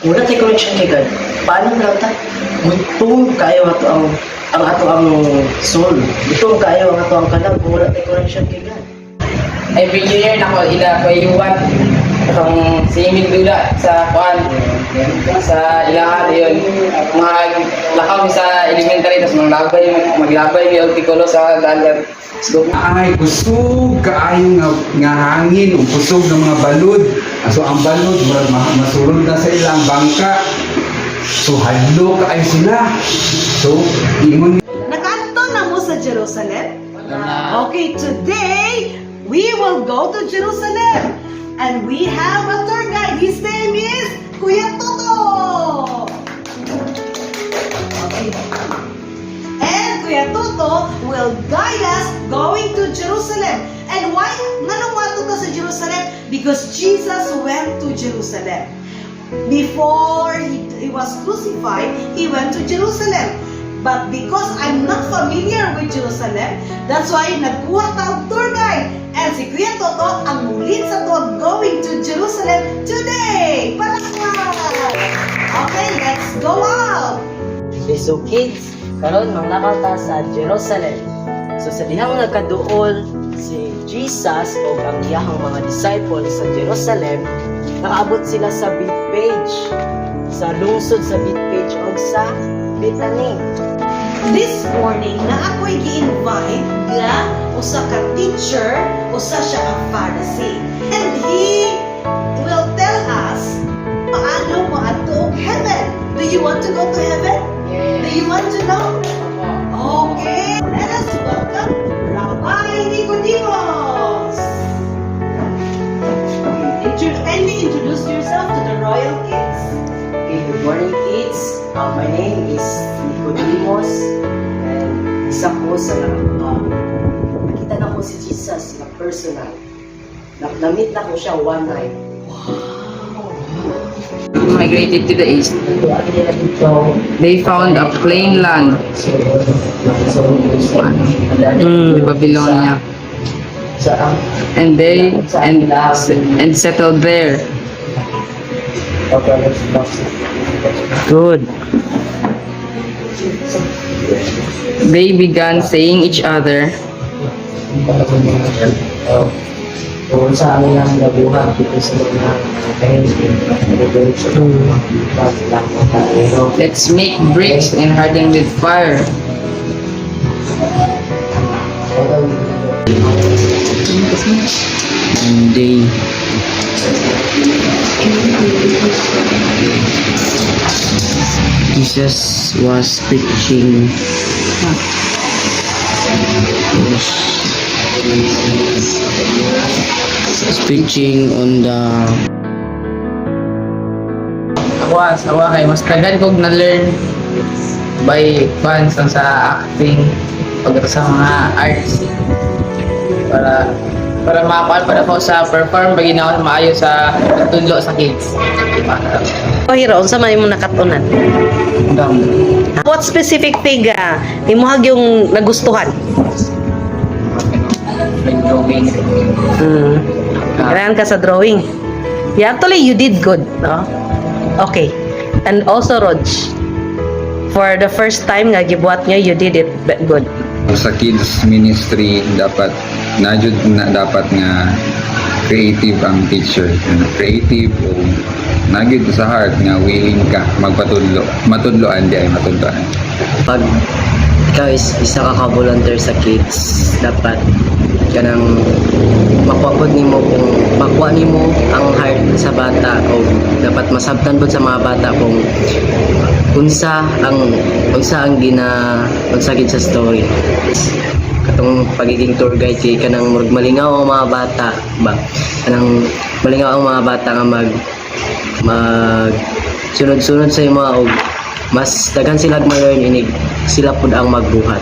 Wala tayo connection kay God. Paano na ta? Gutom kayo ato ang ato ang soul. Gutom kayo ang ato ang kalag kung wala tayo connection kay God. Every year nako ila ko iwan akong swimming dula sa kuan sa ilaha yun maglakaw sa elementary tapos maglabay may artikulo sa dagat. Ay kusog kaayo nga hangin ug kusog ng mga balod. So ang balod masulod na sa ilang bangka. So hadlo kaayo sila. So ingon Nakaadto na mo sa Jerusalem? Okay, today we will go to Jerusalem. And we have a tour guide. His name is Kuya Toto. Okay. And Kuya Toto will guide us going to Jerusalem. And why? Nganong wato ka sa Jerusalem? Because Jesus went to Jerusalem. Before he was crucified, he went to Jerusalem. But because I'm not familiar with Jerusalem, that's why nagkuha ta og tour guide. And si Kuya Toto ang mulit sa to going to Jerusalem today. Palakpak! Okay, let's go out! Okay, so kids, karon manglakaw ta sa Jerusalem. So sa dihang nagkaduol si Jesus o ang iyahang mga disciples sa Jerusalem, nakaabot sila sa Bethpage, sa lungsod sa Bethpage o sa Bethany. This morning, na ako'y gi-invite nga usa ka teacher, usa siya ang Pharisee. And he will tell us paano mo adto og heaven. Do you want to go to heaven? Do you want to know? Okay, let us welcome Rabbi Nicodemus. Kindly introduce yourself to the royal kids. Okay, good morning kids. My name is Nicodemus and isa ko sa nakita na ko si Jesus na personal. Na-meet na ko siya one night. Migrated to the east. They found a plain land, Babylonia, and settled there. Good. They began saying each other, Kung sa amin lang nabuhat dito sa mga "Let's make bricks and harden with fire." And they Jesus was preaching on the Awa kay mas tagan kog na-learn by fans sa acting pag sa mga arts para makakuan para ko sa perform bagay na ako maayo sa tunlo sa kids. O hero, unsa man imong nakatunan? What specific thing imuhag yung nagustuhan? Drawing. Kailangan ka sa drawing. Yeah, actually, you did good, no? Okay. And also, Rog, for the first time nga gibuhat niyo, you did it good. sa kids ministry dapat dapat nga creative ang teacher. Creative o nagyud sa heart nga willing ka magpatudlo. Matudloan di ay matudloan. pag ikaw is isa ka volunteer sa kids, dapat kanang makuha nimo kung makuha nimo ang heart sa bata o dapat masabtan pod sa mga bata kung unsa ang pagsagid sa story. Katong pagiging tour guide kay kanang murag malingaw ang mga bata ba, kanang malingaw ang mga bata nga mag sunod-sunod sa imo og mas daghan sila mag-learn inig sila pud ang magbuhat.